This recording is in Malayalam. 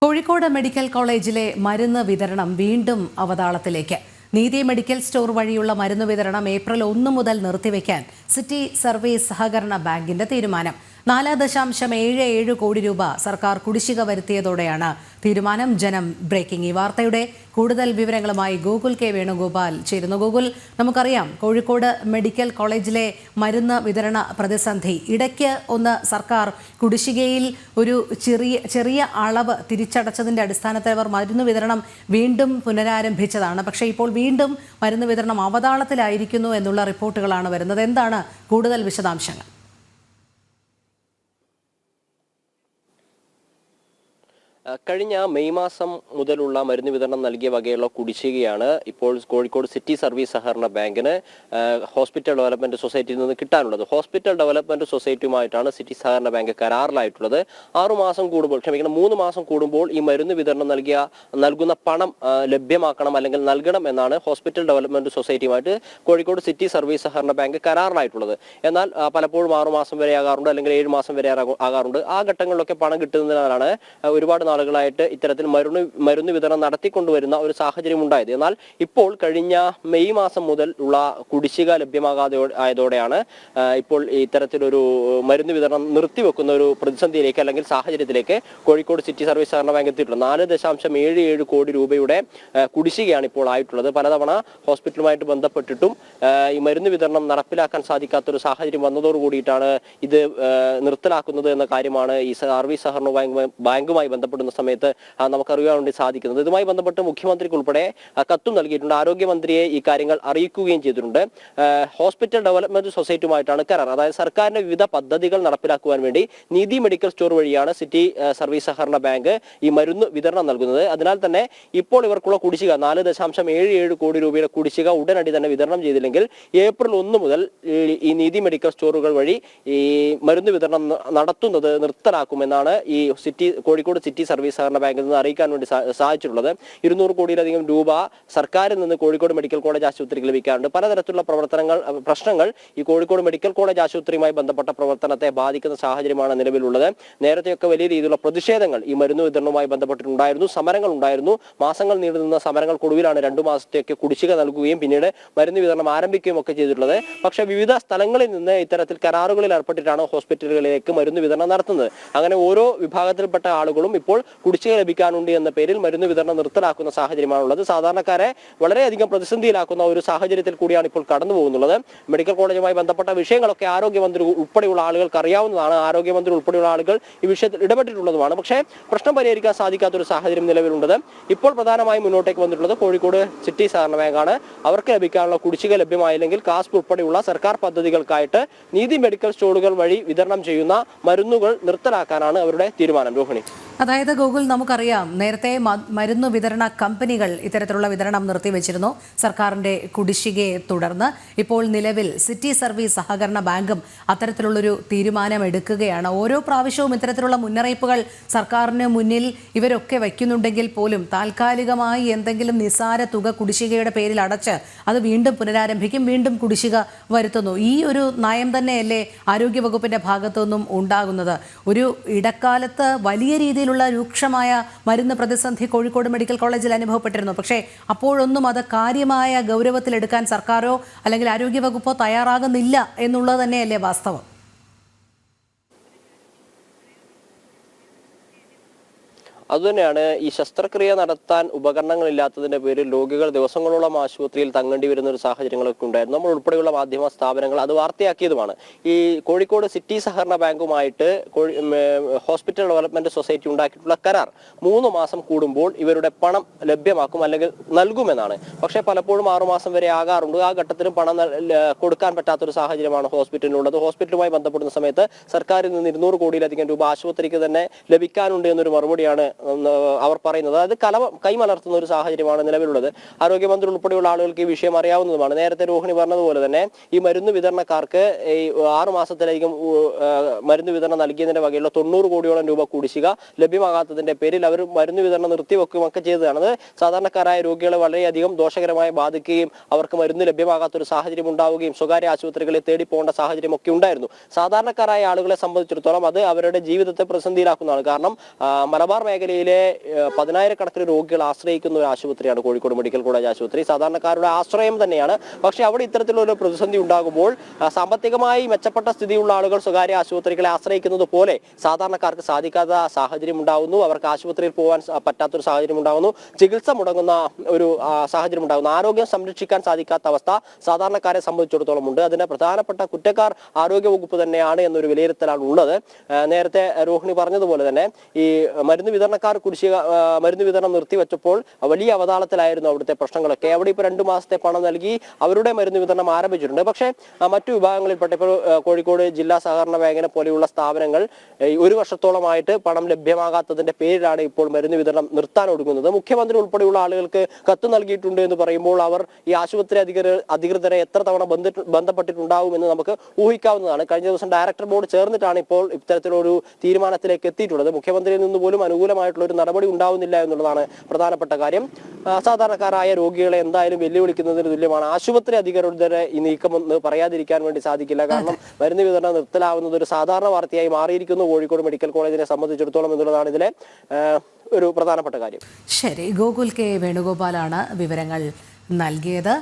കോഴിക്കോട് മെഡിക്കൽ കോളേജിലെ മരുന്ന് വിതരണം വീണ്ടും അവതാളത്തിലേക്ക്. നീതി മെഡിക്കൽ സ്റ്റോർ വഴിയുള്ള മരുന്ന് വിതരണം ഏപ്രിൽ 1 മുതൽ നിർത്തിവെക്കാൻ സിറ്റി സർവീസ് സഹകരണ ബാങ്കിന്റെ തീരുമാനം. 4.77 കോടി രൂപ സർക്കാർ കുടിശ്ശിക വരുത്തിയതോടെയാണ് തീരുമാനം. ജനം ബ്രേക്കിംഗ്. ഈ വാർത്തയുടെ കൂടുതൽ വിവരങ്ങളുമായി ഗൂഗിൾ കെ വേണുഗോപാൽ ചേരുന്നു. ഗൂഗിൾ, നമുക്കറിയാം കോഴിക്കോട് മെഡിക്കൽ കോളേജിലെ മരുന്ന് വിതരണ പ്രതിസന്ധി. ഇടയ്ക്ക് ഒന്ന് സർക്കാർ കുടിശ്ശികയിൽ ഒരു ചെറിയ അളവ് തിരിച്ചടച്ചതിന്റെ അടിസ്ഥാനത്തിൽ അവർ മരുന്ന് വിതരണം വീണ്ടും പുനരാരംഭിച്ചതാണ്. പക്ഷേ ഇപ്പോൾ വീണ്ടും മരുന്ന് വിതരണം അവതാളത്തിലായിരിക്കുന്നു എന്നുള്ള റിപ്പോർട്ടുകളാണ് വരുന്നത്. എന്താണ് കൂടുതൽ വിശദാംശങ്ങൾ? കഴിഞ്ഞ മെയ് മാസം മുതലുള്ള മരുന്ന് വിതരണം നൽകിയ വകയുള്ള കുടിശ്ശികയാണ് ഇപ്പോൾ കോഴിക്കോട് സിറ്റി സർവീസ് സഹകരണ ബാങ്കിന് ഹോസ്പിറ്റൽ ഡെവലപ്മെന്റ് സൊസൈറ്റിയിൽ നിന്ന് കിട്ടാനുള്ളത്. ഹോസ്പിറ്റൽ ഡെവലപ്മെന്റ് സൊസൈറ്റിയുമായിട്ടാണ് സിറ്റി സഹകരണ ബാങ്ക് കരാറിലായിട്ടുള്ളത്. 3 മാസം കൂടുമ്പോൾ ഈ മരുന്ന് വിതരണം നൽകുന്ന പണം ലഭ്യമാക്കണം അല്ലെങ്കിൽ നൽകണം എന്നാണ് ഹോസ്പിറ്റൽ ഡെവലപ്മെന്റ് സൊസൈറ്റിയുമായിട്ട് കോഴിക്കോട് സിറ്റി സർവീസ് സഹകരണ ബാങ്ക് കരാറിലായിട്ടുള്ളത്. എന്നാൽ പലപ്പോഴും 6 മാസം വരെ ആകാറുണ്ട്, അല്ലെങ്കിൽ 7 മാസം വരെ ആകാറുണ്ട്. ആ ഘട്ടങ്ങളിലൊക്കെ പണം കിട്ടുന്നതിനാലാണ് ഒരുപാട് നാളുകളായിട്ട് ഇത്തരത്തിൽ മരുന്ന് വിതരണം നടത്തിക്കൊണ്ടുവരുന്ന ഒരു സാഹചര്യം ഉണ്ടായത്. എന്നാൽ ഇപ്പോൾ കഴിഞ്ഞ മെയ് മാസം മുതൽ ഉള്ള കുടിശ്ശിക ലഭ്യമാകാതെ ആയതോടെയാണ് ഇപ്പോൾ ഇത്തരത്തിലൊരു മരുന്ന് വിതരണം നിർത്തിവെക്കുന്ന ഒരു പ്രതിസന്ധിയിലേക്ക് അല്ലെങ്കിൽ സാഹചര്യത്തിലേക്ക് കോഴിക്കോട് സിറ്റി സർവീസ് സഹകരണ ബാങ്ക് എത്തിയിട്ടുള്ളത്. 4.77 കോടി രൂപയുടെ കുടിശ്ശികയാണ് ഇപ്പോൾ ആയിട്ടുള്ളത്. പലതവണ ഹോസ്പിറ്റലുമായിട്ട് ബന്ധപ്പെട്ടിട്ടും ഈ മരുന്ന് വിതരണം നടപ്പിലാക്കാൻ സാധിക്കാത്തൊരു സാഹചര്യം വന്നതോടുകൂടിയിട്ടാണ് ഇത് നിർത്തലാക്കുന്നത് എന്ന കാര്യമാണ് ഈ സർവീസ് സഹകരണ ബാങ്കുമായി ബന്ധപ്പെടുന്ന സമയത്ത് നമുക്കറിയാൻ വേണ്ടി സാധിക്കുന്നത്. ഇതുമായി ബന്ധപ്പെട്ട് മുഖ്യമന്ത്രിക്ക് ഉൾപ്പെടെ കത്തും നൽകിയിട്ടുണ്ട്. ആരോഗ്യമന്ത്രിയെ ഈ കാര്യങ്ങൾ അറിയിക്കുകയും ചെയ്തിട്ടുണ്ട്. ഹോസ്പിറ്റൽ ഡെവലപ്മെന്റ് സൊസൈറ്റിയുമായിട്ടാണ് കരാർ. അതായത് സർക്കാരിന്റെ വിവിധ പദ്ധതികൾ നടപ്പിലാക്കുവാൻ വേണ്ടി നീതി മെഡിക്കൽ സ്റ്റോർ വഴിയാണ് സിറ്റി സർവീസ് സഹകരണ ബാങ്ക് ഈ മരുന്ന് വിതരണം നൽകുന്നത്. അതിനാൽ തന്നെ ഇപ്പോൾ ഇവർക്കുള്ള കുടിശ്ശിക 4.77 കോടി രൂപയുടെ കുടിശ്ശിക ഉടനടി തന്നെ വിതരണം ചെയ്തില്ലെങ്കിൽ ഏപ്രിൽ 1 മുതൽ ഈ നീതി മെഡിക്കൽ സ്റ്റോറുകൾ വഴി ഈ മരുന്ന് വിതരണം നടത്തുന്നത് നിർത്തലാക്കുമെന്നാണ് ഈ കോഴിക്കോട് സിറ്റി സർവീസ് സഹകരണ ബാങ്കിൽ നിന്ന് അറിയിക്കാൻ വേണ്ടി സാധിച്ചിട്ടുള്ളത്. 200 കോടിയിലധികം രൂപ സർക്കാരിൽ നിന്ന് കോഴിക്കോട് മെഡിക്കൽ കോളേജ് ആശുപത്രിക്ക് ലഭിക്കാറുണ്ട്. പലതരത്തിലുള്ള പ്രശ്നങ്ങൾ ഈ കോഴിക്കോട് മെഡിക്കൽ കോളേജ് ആശുപത്രിയുമായി ബന്ധപ്പെട്ട പ്രവർത്തനത്തെ ബാധിക്കുന്ന സാഹചര്യമാണ് നിലവിലുള്ളത്. നേരത്തെയൊക്കെ വലിയ രീതിയിലുള്ള പ്രതിഷേധങ്ങൾ ഈ മരുന്ന് വിതരണവുമായി ബന്ധപ്പെട്ടിട്ടുണ്ടായിരുന്നു. സമരങ്ങൾ ഉണ്ടായിരുന്നു. മാസങ്ങൾ നീണ്ടുനിന്ന സമരങ്ങൾക്കൊടുവിലാണ് 2 മാസത്തേക്ക് കുടിശ്ശിക നൽകുകയും പിന്നീട് മരുന്ന് വിതരണം ആരംഭിക്കുകയും ഒക്കെ ചെയ്തിട്ടുള്ളത്. പക്ഷേ വിവിധ സ്ഥലങ്ങളിൽ നിന്ന് ഇത്തരത്തിൽ കരാറുകളിൽ ഏർപ്പെട്ടിട്ടാണ് ഹോസ്പിറ്റലുകളിലേക്ക് മരുന്ന് വിതരണം നടത്തുന്നത്. അങ്ങനെ ഓരോ വിഭാഗത്തിൽപ്പെട്ട ആളുകളും ഇപ്പോൾ കുടിശ്ശിക ലഭിക്കാനുണ്ട് എന്ന പേരിൽ മരുന്ന് വിതരണം നിർത്തലാക്കുന്ന സാഹചര്യമാണുള്ളത്. സാധാരണക്കാരെ വളരെയധികം പ്രതിസന്ധിയിലാക്കുന്ന ഒരു സാഹചര്യത്തിൽ കൂടിയാണ് ഇപ്പോൾ കടന്നു പോകുന്നത്. മെഡിക്കൽ കോളേജുമായി ബന്ധപ്പെട്ട വിഷയങ്ങളൊക്കെ ആരോഗ്യമന്ത്രി ഉൾപ്പെടെയുള്ള ആളുകൾക്ക് അറിയാവുന്നതാണ്. ആരോഗ്യമന്ത്രി ഉൾപ്പെടെയുള്ള ആളുകൾ ഈ വിഷയത്തിൽ ഇടപെട്ടിട്ടുള്ളതുമാണ്. പക്ഷേ പ്രശ്നം പരിഹരിക്കാൻ സാധിക്കാത്തൊരു സാഹചര്യം നിലവിലുള്ളത്. ഇപ്പോൾ പ്രധാനമായും മുന്നോട്ടേക്ക് വന്നിട്ടുള്ളത് കോഴിക്കോട് സിറ്റി സഹകരണ ബാങ്കാണ്. അവർക്ക് ലഭിക്കാനുള്ള കുടിശ്ശിക ലഭ്യമായില്ലെങ്കിൽ കാസ്പ് ഉൾപ്പെടെയുള്ള സർക്കാർ പദ്ധതികൾക്കായിട്ട് നീതി മെഡിക്കൽ സ്റ്റോറുകൾ വഴി വിതരണം ചെയ്യുന്ന മരുന്നുകൾ നിർത്തലാക്കാനാണ് അവരുടെ തീരുമാനം. രോഹിണി, അതായത് ഗൂഗിൾ, നമുക്കറിയാം നേരത്തെ മരുന്ന് വിതരണ കമ്പനികൾ ഇത്തരത്തിലുള്ള വിതരണം നിർത്തിവെച്ചിരുന്നു സർക്കാരിന്റെ കുടിശ്ശികയെ തുടർന്ന്. ഇപ്പോൾ നിലവിൽ സിറ്റി സർവീസ് സഹകരണ ബാങ്കും അത്തരത്തിലുള്ളൊരു തീരുമാനം എടുക്കുകയാണ്. ഓരോ പ്രാവശ്യവും ഇത്തരത്തിലുള്ള മുന്നറിയിപ്പുകൾ സർക്കാരിന് മുന്നിൽ ഇവരൊക്കെ വയ്ക്കുന്നുണ്ടെങ്കിൽ പോലും താൽക്കാലികമായി എന്തെങ്കിലും നിസ്സാര തുക കുടിശ്ശികയുടെ പേരിൽ അടച്ച് അത് വീണ്ടും പുനരാരംഭിക്കും, വീണ്ടും കുടിശ്ശിക വരുത്തുന്നു. ഈ ഒരു നയം തന്നെയല്ലേ ആരോഗ്യവകുപ്പിന്റെ ഭാഗത്തു നിന്നും ഉണ്ടാകുന്നത്? ഒരു ഇടക്കാലത്ത് വലിയ രീതിയിലുള്ള രൂക്ഷമായ മരുന്ന് പ്രതിസന്ധി കോഴിക്കോട് മെഡിക്കൽ കോളേജിൽ അനുഭവപ്പെട്ടിരുന്നു. പക്ഷേ അപ്പോഴൊന്നും അത് കാര്യമായ ഗൗരവത്തിലെടുക്കാൻ സർക്കാരോ അല്ലെങ്കിൽ ആരോഗ്യവകുപ്പോ തയ്യാറാകുന്നില്ല എന്നുള്ളത് തന്നെയല്ലേ വാസ്തവം? അതുതന്നെയാണ്. ഈ ശസ്ത്രക്രിയ നടത്താൻ ഉപകരണങ്ങളില്ലാത്തതിന്റെ പേരിൽ രോഗികൾ ദിവസങ്ങളോളം ആശുപത്രിയിൽ തങ്ങേണ്ടി വരുന്ന ഒരു സാഹചര്യങ്ങളൊക്കെ ഉണ്ടായിരുന്നു. നമ്മൾ ഉൾപ്പെടെയുള്ള മാധ്യമ സ്ഥാപനങ്ങൾ അത് വാർത്തയാക്കിയതുമാണ്. ഈ കോഴിക്കോട് സിറ്റി സഹകരണ ബാങ്കുമായിട്ട് ഹോസ്പിറ്റൽ ഡെവലപ്മെന്റ് സൊസൈറ്റി ഉണ്ടാക്കിയിട്ടുള്ള കരാർ 3 മാസം കൂടുമ്പോൾ ഇവരുടെ പണം ലഭ്യമാക്കും അല്ലെങ്കിൽ നൽകുമെന്നാണ്. പക്ഷേ പലപ്പോഴും 6 മാസം വരെ ആകാറുണ്ട്. ആ ഘട്ടത്തിലും പണം കൊടുക്കാൻ പറ്റാത്തൊരു സാഹചര്യമാണ് ഹോസ്പിറ്റലിനുള്ളത്. ഹോസ്പിറ്റലുമായി ബന്ധപ്പെടുന്ന സമയത്ത് സർക്കാരിൽ നിന്ന് 200 കോടിയിലധികം രൂപ ആശുപത്രിക്ക് തന്നെ ലഭിക്കാനുണ്ട് എന്നൊരു മറുപടിയാണ് അവർ പറയുന്നത്. അത് കൈമലർത്തുന്ന ഒരു സാഹചര്യമാണ് നിലവിലുള്ളത്. ആരോഗ്യമന്ത്രി ഉൾപ്പെടെയുള്ള ആളുകൾക്ക് ഈ വിഷയം അറിയാവുന്നതുമാണ്. നേരത്തെ രോഹിണി പറഞ്ഞതുപോലെ തന്നെ ഈ മരുന്ന് വിതരണക്കാർക്ക് ഈ 6 മാസത്തിലധികം മരുന്ന് വിതരണം നൽകിയതിന്റെ വകയുള്ള 90 കോടിയോളം രൂപ കുടിശ്ശിക ലഭ്യമാകാത്തതിന്റെ പേരിൽ അവർ മരുന്ന് വിതരണം നിർത്തിവെക്കുകയും ഒക്കെ ചെയ്തതാണ്. അത് സാധാരണക്കാരായ രോഗികളെ വളരെയധികം ദോഷകരമായി ബാധിക്കുകയും അവർക്ക് മരുന്ന് ലഭ്യമാകാത്തൊരു സാഹചര്യം ഉണ്ടാവുകയും സ്വകാര്യ ആശുപത്രികളെ തേടി പോകേണ്ട സാഹചര്യം ഒക്കെ ഉണ്ടായിരുന്നു. സാധാരണക്കാരായ ആളുകളെ സംബന്ധിച്ചിടത്തോളം അത് അവരുടെ ജീവിതത്തെ പ്രതിസന്ധിയിലാക്കുന്നതാണ്. കാരണം മലബാർ മേഖലയിൽ മേഖലയിലെ 10,000-കണക്കിന് രോഗികൾ ആശ്രയിക്കുന്ന ഒരു ആശുപത്രിയാണ് കോഴിക്കോട് മെഡിക്കൽ കോളേജ് ആശുപത്രി. സാധാരണക്കാരുടെ ആശ്രയം തന്നെയാണ്. പക്ഷേ അവിടെ ഇത്തരത്തിലുള്ള പ്രതിസന്ധി ഉണ്ടാകുമ്പോൾ സാമ്പത്തികമായി മെച്ചപ്പെട്ട സ്ഥിതിയുള്ള ആളുകൾ സ്വകാര്യ ആശുപത്രികളെ ആശ്രയിക്കുന്നത് പോലെ സാധാരണക്കാർക്ക് സാധിക്കാത്ത സാഹചര്യം ഉണ്ടാകുന്നു. അവർക്ക് ആശുപത്രിയിൽ പോകാൻ പറ്റാത്തൊരു സാഹചര്യം ഉണ്ടാകുന്നു. ചികിത്സ മുടങ്ങുന്ന ഒരു സാഹചര്യം ഉണ്ടാകുന്നു. ആരോഗ്യം സംരക്ഷിക്കാൻ സാധിക്കാത്ത അവസ്ഥ സാധാരണക്കാരെ സംബന്ധിച്ചിടത്തോളം ഉണ്ട്. അതിന് പ്രധാനപ്പെട്ട കുറ്റക്കാർ ആരോഗ്യവകുപ്പ് തന്നെയാണ് എന്നൊരു വിലയിരുത്തലാണ് ഉള്ളത്. നേരത്തെ രോഹിണി പറഞ്ഞതുപോലെ തന്നെ ഈ മരുന്ന് വിതരണക്കാർ മരുന്ന് വിതരണം നിർത്തിവെച്ചപ്പോൾ വലിയ അവതാളത്തിലായിരുന്നു അവിടുത്തെ പ്രശ്നങ്ങളൊക്കെ. അവിടെ ഇപ്പോൾ 2 മാസത്തെ പണം നൽകി അവരുടെ മരുന്ന് വിതരണം ആരംഭിച്ചിട്ടുണ്ട്. പക്ഷേ മറ്റു വിഭാഗങ്ങളിൽപ്പെട്ട ഇപ്പോൾ കോഴിക്കോട് ജില്ലാ സഹകരണ ബാങ്കിനെ പോലെയുള്ള സ്ഥാപനങ്ങൾ 1 വർഷത്തോളമായിട്ട് പണം ലഭ്യമാകാത്തതിന്റെ പേരിലാണ് ഇപ്പോൾ മരുന്ന് വിതരണം നിർത്താൻ ഒടുങ്ങുന്നത്. മുഖ്യമന്ത്രി ഉൾപ്പെടെയുള്ള ആളുകൾക്ക് കത്ത് നൽകിയിട്ടുണ്ട് എന്ന് പറയുമ്പോൾ അവർ ഈ ആശുപത്രി അധികൃതരെ എത്ര തവണ ബന്ധപ്പെട്ടിട്ടുണ്ടാവുമെന്ന് നമുക്ക് ഊഹിക്കാവുന്നതാണ്. കഴിഞ്ഞ ദിവസം ഡയറക്ടർ ബോർഡ് ചേർന്നിട്ടാണ് ഇപ്പോൾ ഇത്തരത്തിലൊരു തീരുമാനത്തിലേക്ക് എത്തിയിട്ടുള്ളത്. മുഖ്യമന്ത്രിയിൽ നിന്ന് പോലും അനുകൂലമായിട്ടുള്ള ഒരു നടപടി ഉണ്ടാവുന്നില്ല എന്നുള്ളതാണ് പ്രധാനപ്പെട്ട കാര്യം. സാധാരണക്കാരായ രോഗികളെ എന്തായാലും വെല്ലുവിളിക്കുന്നതിന് തുല്യമാണ്. ആശുപത്രി അധികൃതരെ ഈ നീക്കം എന്ന് പറയാതിരിക്കാൻ വേണ്ടി സാധിക്കില്ല. കാരണം മരുന്ന് വിതരണം നിർത്തലാവുന്നത് ഒരു സാധാരണ വാർത്തയായി മാറിയിരിക്കുന്നു കോഴിക്കോട് മെഡിക്കൽ കോളേജിനെ സംബന്ധിച്ചിടത്തോളം എന്നുള്ളതാണ് ഇതിലെ ഒരു പ്രധാനപ്പെട്ട കാര്യം. ശരി, ഗോകുൽ കെ വേണുഗോപാലാണ് വിവരങ്ങൾ നൽകിയത്.